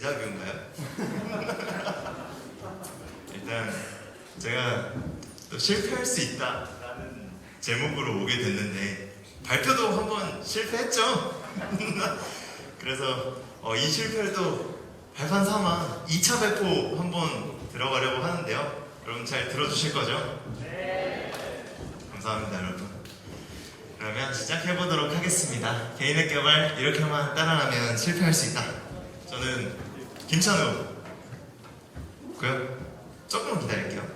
대자뷰인가요? 일단 제가 또 실패할 수 있다라는 제목으로 오게 됐는데 발표도 한번 실패했죠. 그래서 이 실패를 또 발판 삼아 2차 발표 한번 들어가려고 하는데요. 여러분 잘 들어주실 거죠? 네. 감사합니다, 여러분. 그러면 시작해보도록 하겠습니다. 개인의 개발 이렇게만 따라하면 실패할 수 있다. 저는 김찬우고요. 조금만 기다릴게요.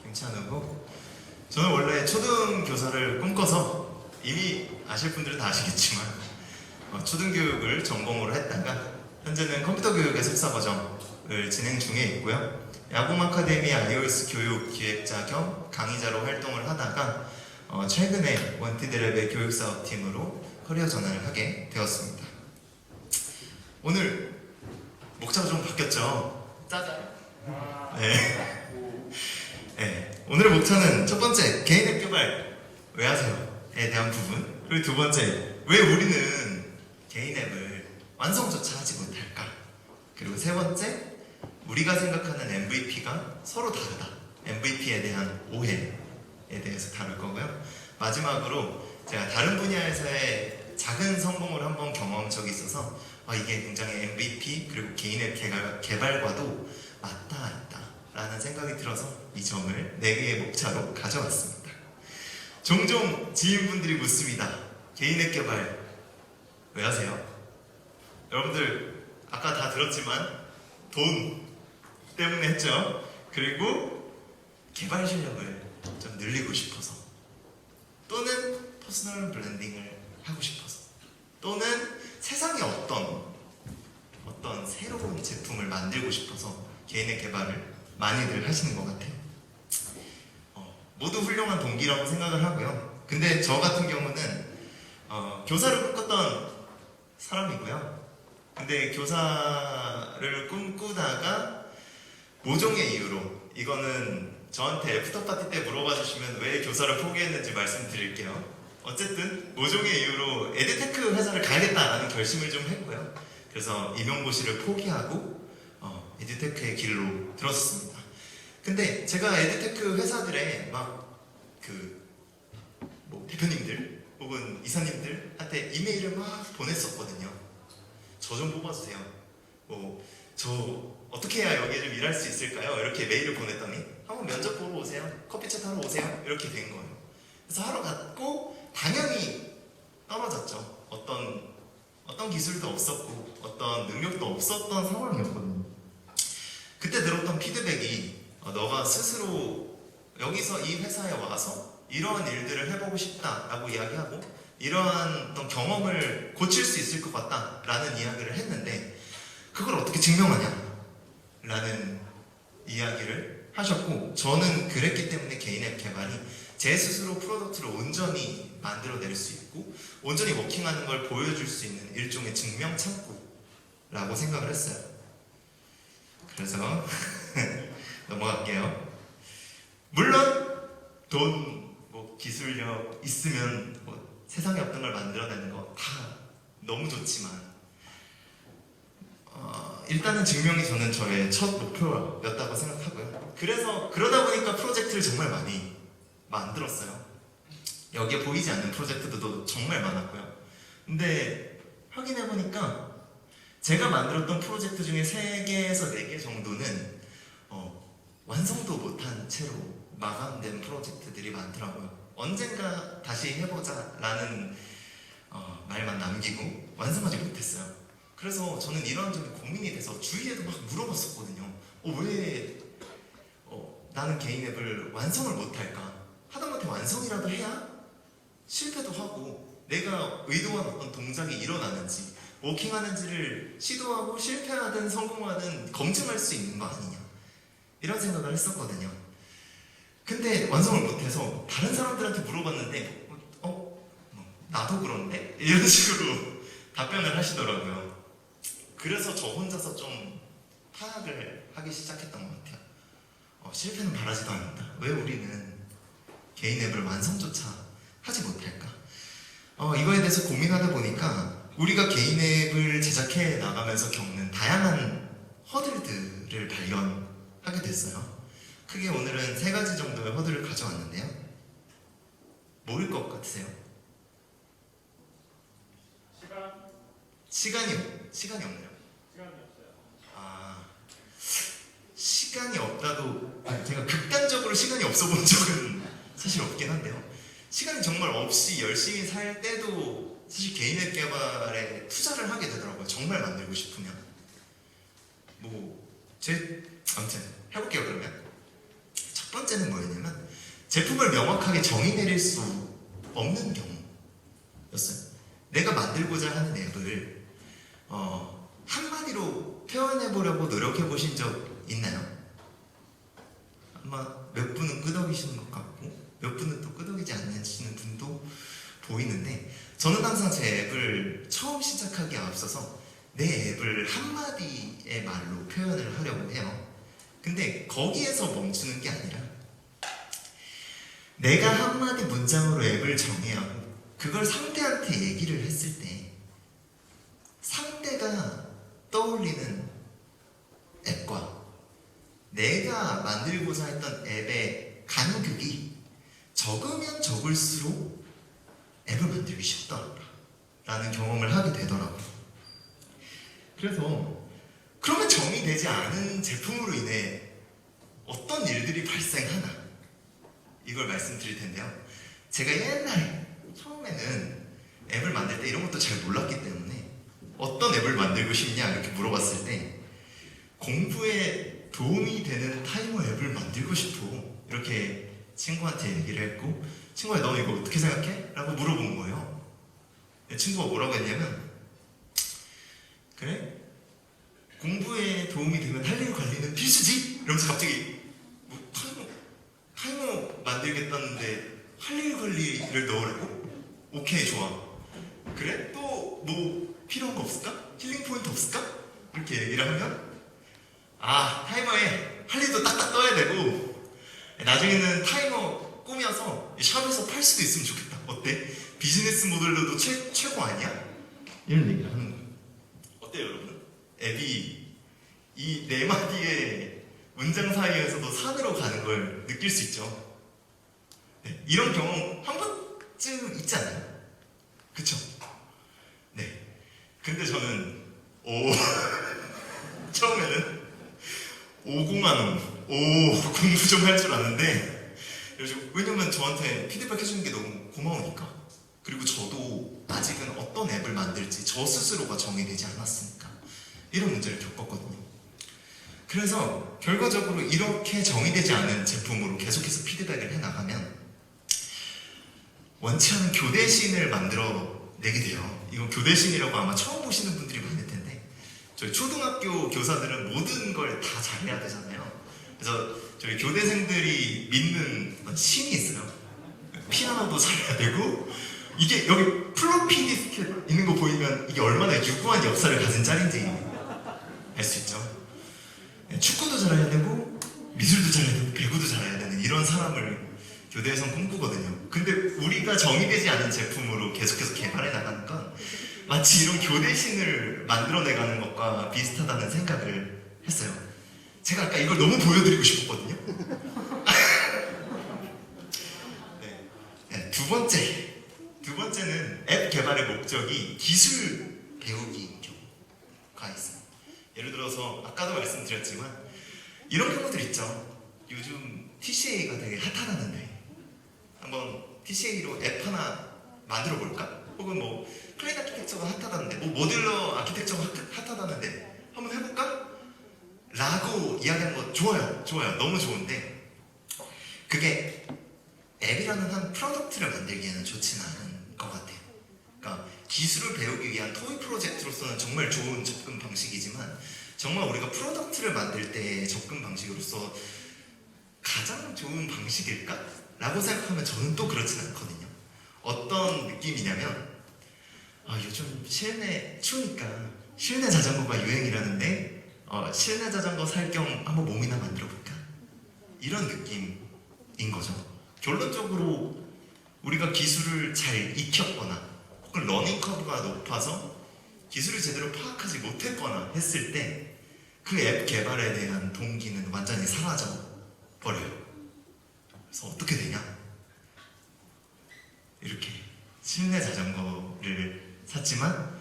김찬우고, 저는 원래 초등 교사를 꿈꿔서 이미 아실 분들은 다 아시겠지만 초등교육을 전공으로 했다가 현재는 컴퓨터 교육의 석사 과정을 진행 중에 있고요. 야공 아카데미 iOS 교육 기획자 겸 강의자로 활동을 하다가 최근에 원티드랩의 교육사업팀으로 커리어 전환을 하게 되었습니다. 오늘 목차가 좀 바뀌었죠? 짜잔. 네. 네. 오늘의 목차는 첫 번째, 개인 앱 개발 왜 하세요?에 대한 부분. 그리고 두 번째, 왜 우리는 개인 앱을 완성조차 하지 못할까? 그리고 세 번째, 우리가 생각하는 MVP가 서로 다르다. MVP에 대한 오해에 대해서 다룰 거고요. 마지막으로 제가 다른 분야에서의 작은 성공을 한번 경험한 적이 있어서 이게 굉장히 MVP 그리고 개인 앱 개발과도 맞닿아 있다 라는 생각이 들어서 이 점을 4개의 목차로 가져왔습니다. 종종 지인분들이 묻습니다. 개인 앱 개발 왜 하세요? 여러분들 아까 다 들었지만 돈 때문에 했죠. 그리고 개발 실력을 좀 늘리고 싶어서, 또는 퍼스널 브랜딩을 하고 싶어서, 또는 세상에 어떤 새로운 제품을 만들고 싶어서 개인의 개발을 많이들 하시는 것 같아요. 모두 훌륭한 동기라고 생각을 하고요. 근데 저 같은 경우는 교사를 꿈꿨던 사람이고요. 근데 교사를 꿈꾸다가 모종의 이유로, 이거는 저한테 애프터파티 때 물어봐 주시면 왜 교사를 포기했는지 말씀드릴게요. 어쨌든 모종의 이유로 에듀테크 회사를 가야겠다라는 결심을 좀 했고요. 그래서 임용고시를 포기하고 에듀테크의 길로 들었습니다. 근데 제가 에듀테크 회사들의 대표님들 혹은 이사님들한테 이메일을 막 보냈었거든요. 저 좀 뽑아주세요. 저 어떻게 해야 여기에 좀 일할 수 있을까요? 이렇게 메일을 보냈더니 한번 면접 보러 오세요. 커피챗 하러 오세요. 이렇게 된 거예요. 그래서 하러 갔고 당연히 떨어졌죠. 어떤 기술도 없었고 어떤 능력도 없었던 상황이었거든요. 그때 들었던 피드백이 너가 스스로 여기서 이 회사에 와서 이러한 일들을 해보고 싶다라고 이야기하고 이러한 어떤 경험을 고칠 수 있을 것 같다라는 이야기를 했는데, 그걸 어떻게 증명하냐? 라는 이야기를 하셨고, 저는 그랬기 때문에 개인 앱 개발이 제 스스로 프로덕트를 온전히 만들어낼 수 있고 온전히 워킹하는 걸 보여줄 수 있는 일종의 증명 창구라고 생각을 했어요. 그래서 넘어갈게요. 물론 돈, 기술력 있으면 세상에 없던 걸 만들어내는 거 다 너무 좋지만 일단은 증명이 저는 저의 첫 목표였다고 생각하고요. 그래서 그러다 보니까 프로젝트를 정말 많이 만들었어요. 여기에 보이지 않는 프로젝트도 정말 많았고요. 근데 확인해보니까 제가 만들었던 프로젝트 중에 3개에서 4개 정도는 완성도 못한 채로 마감된 프로젝트들이 많더라고요. 언젠가 다시 해보자 라는 말만 남기고 완성하지 못했어요. 그래서 저는 이런 점이 고민이 돼서 주위에도 막 물어봤었거든요. 왜 나는 개인 앱을 완성을 못할까? 하다못해 완성이라도 해야 실패도 하고 내가 의도한 어떤 동작이 일어나는지 워킹하는지를 시도하고 실패하든 성공하든 검증할 수 있는 거 아니냐, 이런 생각을 했었거든요. 근데 완성을 못해서 다른 사람들한테 물어봤는데 나도 그런데? 이런 식으로 답변을 하시더라고요. 그래서 저 혼자서 좀 파악을 하기 시작했던 것 같아요. 실패는 바라지도 않는다. 왜 우리는 개인 앱을 완성조차 하지 못할까? 이거에 대해서 고민하다 보니까 우리가 개인 앱을 제작해 나가면서 겪는 다양한 허들들을 발견하게 됐어요. 크게 오늘은 3가지 정도의 허들을 가져왔는데요. 뭐일 것 같으세요? 시간이 없네요. 시간이 없어요. 시간이 없다도 제가 극단적으로 시간이 없어 본 적은 사실 없긴 한데요. 시간이 정말 없이 열심히 살 때도 사실 개인 앱 개발에 투자를 하게 되더라고요. 정말 만들고 싶으면. 아무튼 해볼게요. 그러면 첫 번째는 뭐였냐면 제품을 명확하게 정의 내릴 수 없는 경우였어요. 내가 만들고자 하는 앱을 한마디로 표현해보려고 노력해보신 적 있나요? 아마 몇 분은 끄덕이시는 것 같고 몇 분은 또 끄덕이지 않으시는 분도 보이는데, 저는 항상 제 앱을 처음 시작하기에 앞서서 내 앱을 한마디의 말로 표현을 하려고 해요. 근데 거기에서 멈추는 게 아니라 내가 한마디 문장으로 앱을 정해야 하고 그걸 상대한테 얘기를 했을 때 상대가 떠올리는 앱과 내가 만들고자 했던 앱의 간극이 적으면 적을수록 앱을 만들기 쉽다라는 경험을 하게 되더라고요. 그래서 그러면 정의되지 않은 제품으로 인해 어떤 일들이 발생하나, 이걸 말씀드릴 텐데요. 제가 옛날에 처음에는 앱을 만들 때 이런 것도 잘 몰랐기 때문에 어떤 앱을 만들고 싶냐 이렇게 물어봤을 때 공부에 도움이 되는 타이머 앱을 만들고 싶어 이렇게 친구한테 얘기를 했고, 친구가 너 이거 어떻게 생각해? 라고 물어본 거예요. 친구가 뭐라고 했냐면, 그래? 공부에 도움이 되면 할 일 관리는 필수지? 이러면서 갑자기 타이머 만들겠다는데 할 일 관리를 넣으라고? 오케이, 좋아. 그래? 또 뭐 필요한 거 없을까? 힐링 포인트 없을까? 이렇게 얘기를 하면 타이머에 할 일도 딱딱 떠야 되고 나중에는 타이머 꾸며서 샵에서 팔 수도 있으면 좋겠다. 어때? 비즈니스 모델로도 최고 아니야? 이런 얘기를 하는 거예요. 어때요, 여러분? 앱이 이 4마디의 문장 사이에서도 산으로 가는 걸 느낄 수 있죠. 네, 이런 경험 한 번쯤 있지 않아요? 그쵸? 네. 근데 저는 처음에는 오공하는 공부 좀 할 줄 아는데, 왜냐면 저한테 피드백 해주는 게 너무 고마우니까, 그리고 저도 아직은 어떤 앱을 만들지 저 스스로가 정의되지 않았으니까 이런 문제를 겪었거든요. 그래서 결과적으로 이렇게 정의되지 않은 제품으로 계속해서 피드백을 해나가면 원치 않은 교대신을 만들어내게 돼요. 이거 교대신이라고 아마 처음 보시는 분들이 많을 텐데, 저희 초등학교 교사들은 모든 걸 다 잘해야 되잖아요. 그래서 저희 교대생들이 믿는 신이 있어요. 피아노도 잘해야 되고, 이게 여기 플로피 디스켓 있는 거 보이면 이게 얼마나 유구한 역사를 가진 짤인지 알 수 있죠. 축구도 잘해야 되고 미술도 잘해야 되고 배구도 잘해야 되는 이런 사람을 교대에선 꿈꾸거든요. 근데 우리가 정의되지 않은 제품으로 계속해서 개발해 나가는 건 마치 이런 교대신을 만들어내가는 것과 비슷하다는 생각을 했어요. 제가 아까 이걸 너무 보여드리고 싶었거든요. 네, 두 번째는 앱 개발의 목적이 기술 배우기인 경우가 있어요. 예를 들어서 아까도 말씀드렸지만 이런 경우들 있죠. 요즘 TCA가 되게 핫하다는데 한번 TCA로 앱 하나 만들어 볼까? 혹은 뭐 클레인 아키텍처가 핫하다는데, 뭐 모듈러 아키텍처가 핫하다는데 한번 해볼까? 라고 이야기하는 거 좋아요. 너무 좋은데 그게 앱이라는 한 프로덕트를 만들기에는 좋지는 않은 것 같아요. 그러니까 기술을 배우기 위한 토이 프로젝트로서는 정말 좋은 접근 방식이지만 정말 우리가 프로덕트를 만들 때 접근 방식으로서 가장 좋은 방식일까? 라고 생각하면 저는 또 그렇진 않거든요. 어떤 느낌이냐면 요즘 실내 추우니까 실내 자전거가 유행이라는데 실내 자전거 살 겸 한번 몸이나 만들어 볼까? 이런 느낌인 거죠. 결론적으로 우리가 기술을 잘 익혔거나 혹은 러닝 커브가 높아서 기술을 제대로 파악하지 못했거나 했을 때 그 앱 개발에 대한 동기는 완전히 사라져 버려요. 그래서 어떻게 되냐? 이렇게 실내 자전거를 샀지만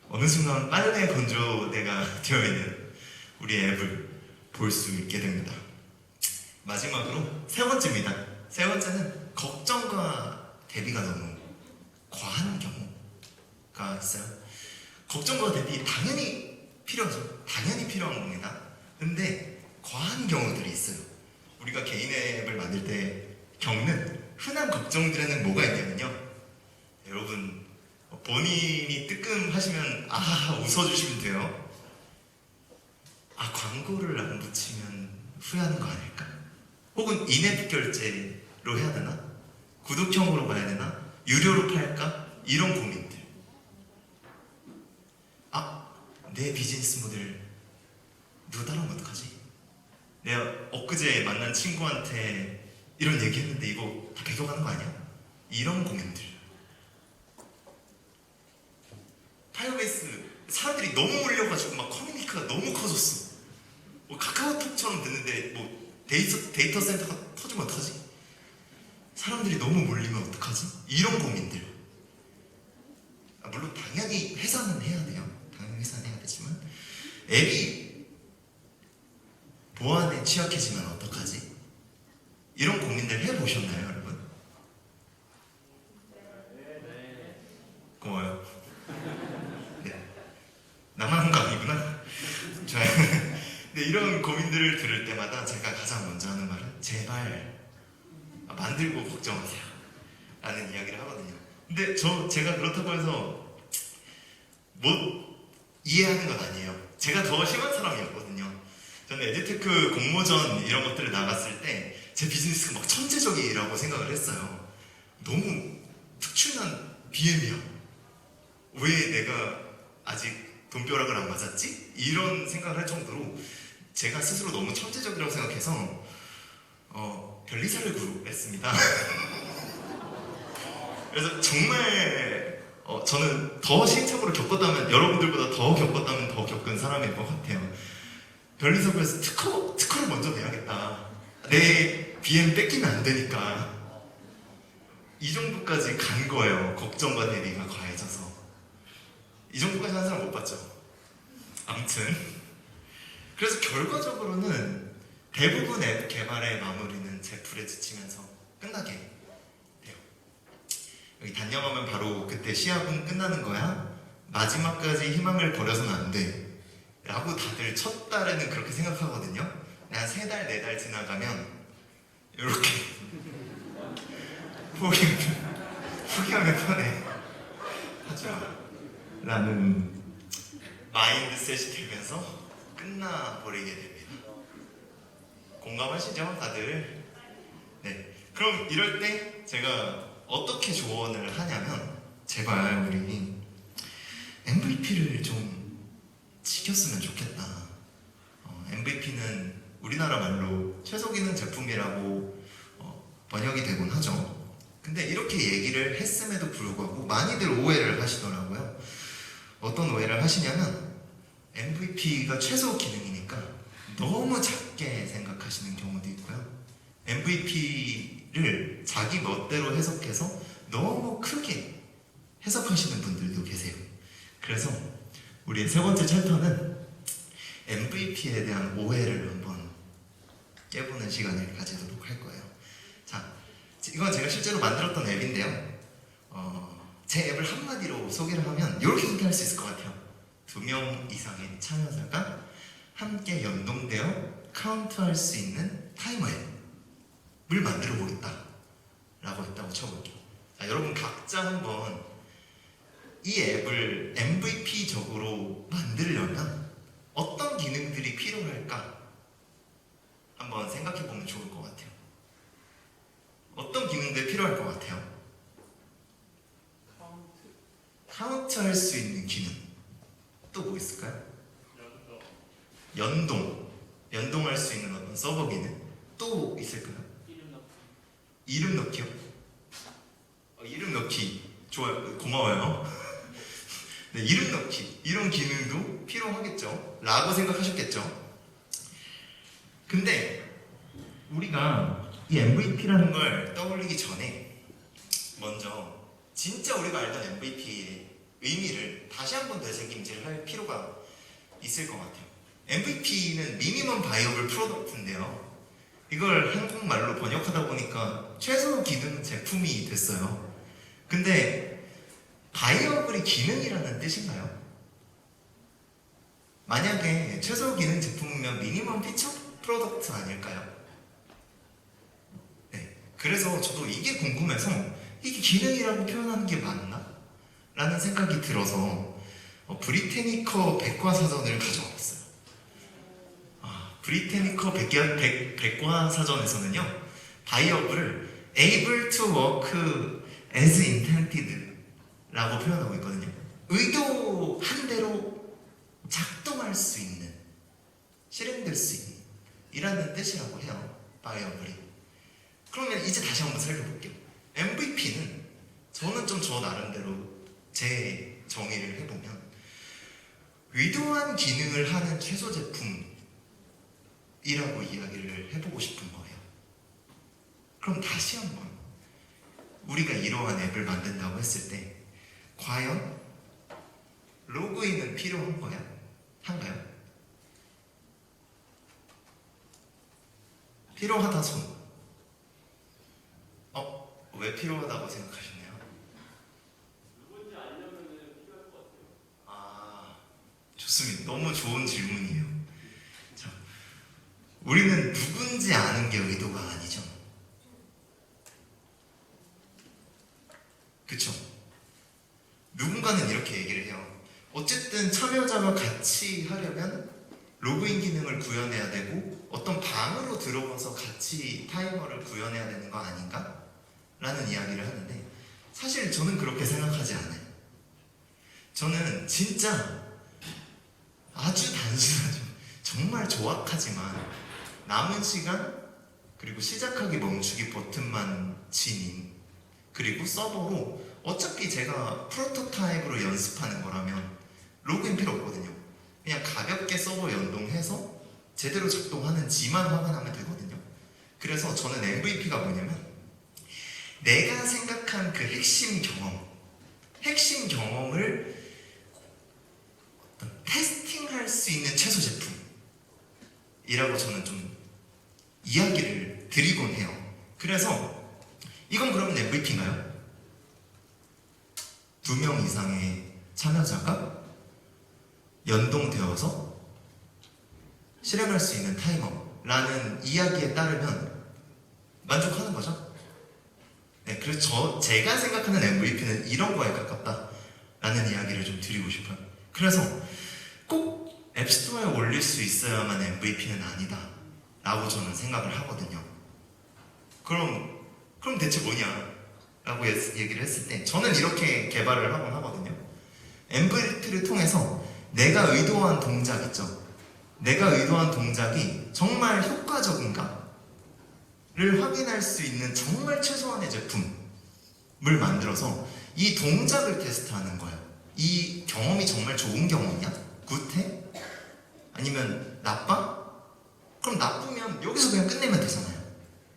어느 순간 빨래 건조대가 되어 있는 우리 앱을 볼 수 있게 됩니다. 마지막으로 세 번째입니다. 세 번째는 걱정과 대비가 너무 과한 경우가 있어요. 걱정과 대비 당연히 필요하죠. 당연히 필요한 겁니다. 근데 과한 경우들이 있어요. 우리가 개인 앱을 만들 때 겪는 흔한 걱정들에는 뭐가 있냐면요. 여러분 본인이 뜨끔하시면 아하하 웃어주시면 돼요. 아, 광고를 안 붙이면 후회하는 거 아닐까? 혹은 인앱 결제로 해야 되나? 구독형으로 가야 되나? 유료로 팔까? 이런 고민들. 아, 내 비즈니스 모델 누가 따라하면 어떡하지? 내가 엊그제 만난 친구한테 이런 얘기 했는데 이거 다 배경하는 거 아니야? 이런 고민들. 파이어베이스 사람들이 너무 몰려가지고 막 커뮤니티가 너무 커졌어. 뭐 카카오톡처럼 됐는데 뭐 데이터 센터가 터지면 어떡하지? 사람들이 너무 몰리면 어떡하지? 이런 고민들. 물론 당연히 회사는 해야 돼요. 당연히 회사는 해야 되지만 앱이 보안에 취약해지면 어떡하지? 이런 고민들 해보셨나요, 여러분? 고마워요. 네. 나만 한 거 아니구나. 좋아요. 근데 이런 고민들을 들을 때마다 제가 가장 먼저 하는 말은 제발 만들고 걱정하세요 라는 이야기를 하거든요. 근데 제가 그렇다고 해서 못 이해하는 건 아니에요. 제가 더 심한 사람이었거든요. 저는 에듀테크 공모전 이런 것들을 나갔을 때 제 비즈니스가 막 천재적이라고 생각을 했어요. 너무 특출난 BM이야. 왜 내가 아직 돈벼락을 안 맞았지? 이런 생각을 할 정도로 제가 스스로 너무 천재적이라고 생각해서 변리사를 구했습니다. 그래서 정말 저는 더 시행착오를 겪었다면, 여러분들보다 더 겪었다면 더 겪은 사람일 것 같아요. 변리사 구해서 특허를 먼저 내야겠다. 내 BM 뺏기면 안 되니까. 이 정도까지 간 거예요. 걱정과 대비가 과해져서. 이 정도까지 하는 사람 못 봤죠. 아무튼 그래서 결과적으로는 대부분 앱 개발의 마무리는 제풀에 지치면서 끝나게 돼요. 여기 단념하면 바로 그때 시합은 끝나는 거야. 마지막까지 희망을 버려서는 안 돼 라고 다들 첫 달에는 그렇게 생각하거든요. 한 3달, 4달 지나가면 이렇게 포기하면 편해 하지마 라는 마인드셋이 되면서 끝나버리게 됩니다. 공감하시죠, 다들? 네. 그럼 이럴 때 제가 어떻게 조언을 하냐면, 제발 우리 MVP를 좀 지켰으면 좋겠다. MVP는 우리나라 말로 최소 기능 제품이라고 번역이 되곤 하죠. 근데 이렇게 얘기를 했음에도 불구하고 많이들 오해를 하시더라고요. 어떤 오해를 하시냐면 MVP가 최소 기능이니까 너무 작게 생각하시는 경우도 있고요. MVP를 자기 멋대로 해석해서 너무 크게 해석하시는 분들도 계세요. 그래서 우리의 세 번째 챕터는 MVP에 대한 오해를 한번 깨보는 시간을 가지도록 할 거예요. 자, 이건 제가 실제로 만들었던 앱인데요. 제 앱을 한마디로 소개를 하면 이렇게 소개할 수 있을 것 같아요. 2명 이상의 참여자가 함께 연동되어 카운트할 수 있는 타이머 앱을 만들어 보겠다 라고 했다고 쳐볼게요. 자, 여러분 각자 한번 이 앱을 MVP적으로 만들려면 어떤 기능들이 필요할까 한번 생각해보면 좋을 것 같아요. 어떤 기능들이 필요할 것 같아요? 카운트 할 수 있는 기능. 또 뭐 있을까요? 연동할 수 있는 어떤 서버 기능. 또 있을까요? 이름 넣기요? 이름 넣기 좋아요. 고마워요. 네, 이름 넣기 이런 기능도 필요하겠죠 라고 생각하셨겠죠. 근데 우리가 이 MVP라는 걸 떠올리기 전에 먼저 진짜 우리가 알던 MVP의 의미를 다시 한번 되새김질 할 필요가 있을 것 같아요. MVP는 미니멈 바이어블 프로덕트인데요. 이걸 한국말로 번역하다 보니까 최소 기능 제품이 됐어요. 근데 바이어블이 기능이라는 뜻인가요? 만약에 최소 기능 제품이면 미니멈 피처 프로덕트 아닐까요? 네. 그래서 저도 이게 궁금해서 이게 기능이라고 표현하는 게 맞나? 라는 생각이 들어서 브리테니커 백과사전을 가져왔어요. 브리테니커 백과사전에서는요, 바이어블을 able to work as intended 라고 표현하고 있거든요. 의도한 대로 작동할 수 있는, 실행될 수 있는 이라는 뜻이라고 해요, 바이어블이. 그러면 이제 다시 한번 살펴볼게요. MVP는 저는 좀 저 나름대로 제 정의를 해보면 의도한 기능을 하는 최소 제품이라고 이야기를 해보고 싶은 거예요. 그럼 다시 한번 우리가 이러한 앱을 만든다고 했을 때 과연 로그인은 필요한 거야? 한가요? 필요하다 손. 왜 필요하다고 생각하시나요? 누군지 알려면 필요할 것 같아요. 좋습니다. 너무 좋은 질문이에요. 자, 우리는 누군지 아는 게 의도가 아니죠. 그쵸? 누군가는 이렇게 얘기를 해요. 어쨌든 참여자가 같이 하려면 로그인 기능을 구현해야 되고 어떤 방으로 들어가서 같이 타이머를 구현해야 되는 거 아닌가? 라는 이야기를 하는데 사실 저는 그렇게 생각하지 않아요. 저는 진짜 아주 단순하죠. 정말 조악하지만 남은 시간 그리고 시작하기 멈추기 버튼만 진임 그리고 서버로 어차피 제가 프로토타입으로 연습하는 거라면 로그인 필요 없거든요. 그냥 가볍게 서버 연동해서 제대로 작동하는지만 확인하면 되거든요. 그래서 저는 MVP가 뭐냐면 내가 생각한 그 핵심 경험을 테스팅할 수 있는 최소 제품이라고 저는 좀 이야기를 드리곤 해요. 그래서 이건 그러면 MVP인가요? 2명 이상의 참여자가 연동되어서 실행할 수 있는 타이머라는 이야기에 따르면 만족하는 거죠? 네, 그래서 제가 생각하는 MVP는 이런 거에 가깝다라는 이야기를 좀 드리고 싶어요. 그래서 꼭 앱스토어에 올릴 수 있어야만 MVP는 아니다 라고 저는 생각을 하거든요. 그럼 대체 뭐냐 라고 얘기를 했을 때 저는 이렇게 개발을 하곤 하거든요. MVP를 통해서 내가 의도한 동작 있죠. 내가 의도한 동작이 정말 효과적인가? 를 확인할 수 있는 정말 최소한의 제품을 만들어서 이 동작을 테스트하는 거예요. 이 경험이 정말 좋은 경험이야? 굿해? 아니면 나빠? 그럼 나쁘면 여기서 그냥 끝내면 되잖아요.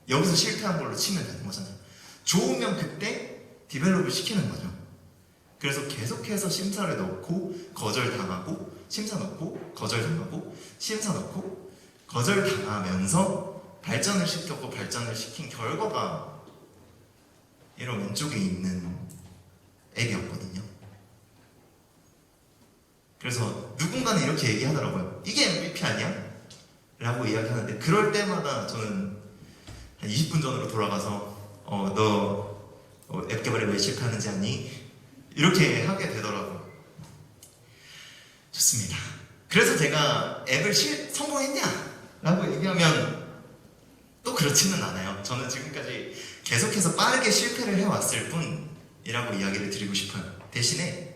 여기서 실패한 걸로 치면 되는 거잖아요. 좋으면 그때 디벨롭을 시키는 거죠. 그래서 계속해서 심사를 넣고 거절당하고 심사 넣고 거절당하고 심사 넣고 거절당하면서 발전을 시켰고 발전을 시킨 결과가 이런 왼쪽에 있는 앱이었거든요. 그래서 누군가는 이렇게 얘기하더라고요. 이게 MVP 아니야? 라고 이야기하는데 그럴 때마다 저는 한 20분 전으로 돌아가서 너 앱 개발에 왜 실패하는지 아니? 이렇게 하게 되더라고요. 좋습니다. 그래서 제가 앱을 성공했냐? 라고 얘기하면 또 그렇지는 않아요. 저는 지금까지 계속해서 빠르게 실패를 해왔을 뿐이라고 이야기를 드리고 싶어요. 대신에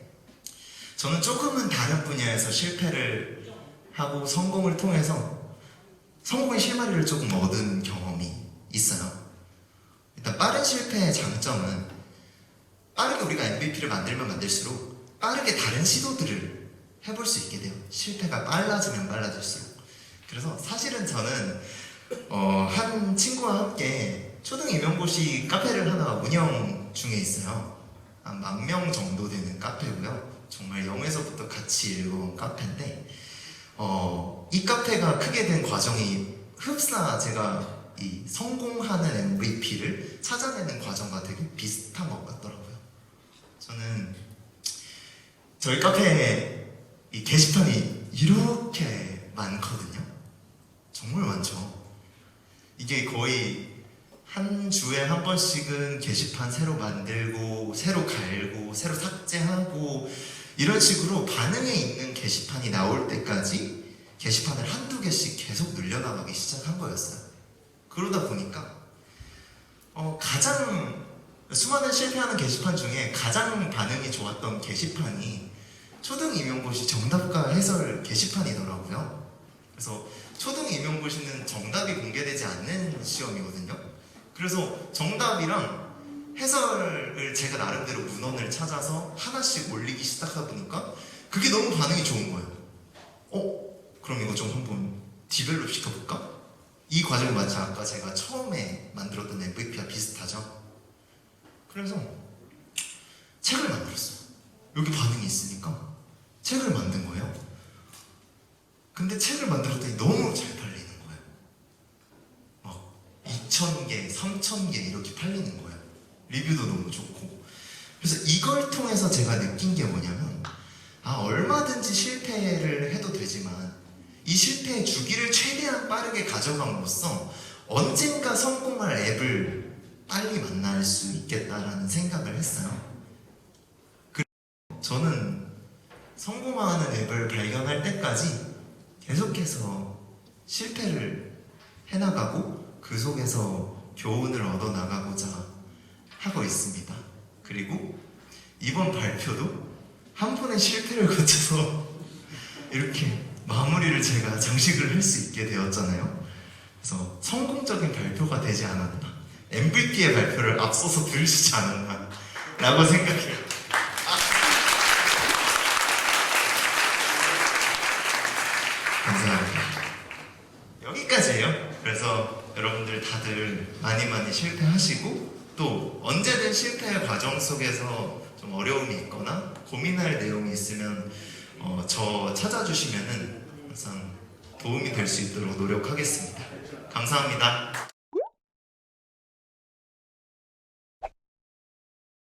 저는 조금은 다른 분야에서 실패를 하고 성공을 통해서 성공의 실마리를 조금 얻은 경험이 있어요. 일단 빠른 실패의 장점은 빠르게 우리가 MVP를 만들면 만들수록 빠르게 다른 시도들을 해볼 수 있게 돼요. 실패가 빨라지면 빨라질수록. 그래서 사실은 저는 한 친구와 함께 초등 임용고시 카페를 하나 운영 중에 있어요. 한 10,000명 정도 되는 카페고요. 정말 0에서부터 같이 읽어온 카페인데 이 카페가 크게 된 과정이 흡사 제가 이 성공하는 MVP를 찾아내는 과정과 되게 비슷한 것 같더라고요. 저는 저희 카페에 이 게시판이 이렇게 많거든요. 정말 많죠. 이게 거의 한 주에 한 번씩은 게시판 새로 만들고 새로 갈고 새로 삭제하고 이런 식으로 반응에 있는 게시판이 나올 때까지 게시판을 한두 개씩 계속 늘려나가기 시작한 거였어요. 그러다 보니까 가장 수많은 실패하는 게시판 중에 가장 반응이 좋았던 게시판이 초등 임용고시 정답과 해설 게시판이더라고요. 그래서 초등 임용고시는 정답이 공개되지 않는 시험이거든요. 그래서 정답이랑 해설을 제가 나름대로 문헌을 찾아서 하나씩 올리기 시작하다 보니까 그게 너무 반응이 좋은 거예요. 그럼 이거 좀 한번 디벨롭 시켜볼까? 이 과정이 마치 아까 제가 처음에 만들었던 MVP와 비슷하죠? 그래서 책을 만들었어요. 여기 반응이 있으니까 책을 만든 거예요. 근데 책을 만들었더니 너무 잘 팔리는 거예요. 막 2,000개, 3,000개 이렇게 팔리는 거예요. 리뷰도 너무 좋고. 그래서 이걸 통해서 제가 느낀 게 뭐냐면 얼마든지 실패를 해도 되지만 이 실패의 주기를 최대한 빠르게 가져감으로써 언젠가 성공할 앱을 빨리 만날 수 있겠다라는 생각을 했어요. 그래서 저는 성공하는 앱을 발견할 때까지 계속해서 실패를 해나가고 그 속에서 교훈을 얻어나가고자 하고 있습니다. 그리고 이번 발표도 한 번의 실패를 거쳐서 이렇게 마무리를 제가 장식을 할 수 있게 되었잖아요. 그래서 성공적인 발표가 되지 않았나, MVP의 발표를 앞서서 들으시지 않았나 라고 생각해요. 감사합니다. 여기까지예요. 그래서 여러분들 다들 많이 실패하시고 또 언제든 실패의 과정 속에서 좀 어려움이 있거나 고민할 내용이 있으면 저 찾아주시면은 항상 도움이 될 수 있도록 노력하겠습니다. 감사합니다.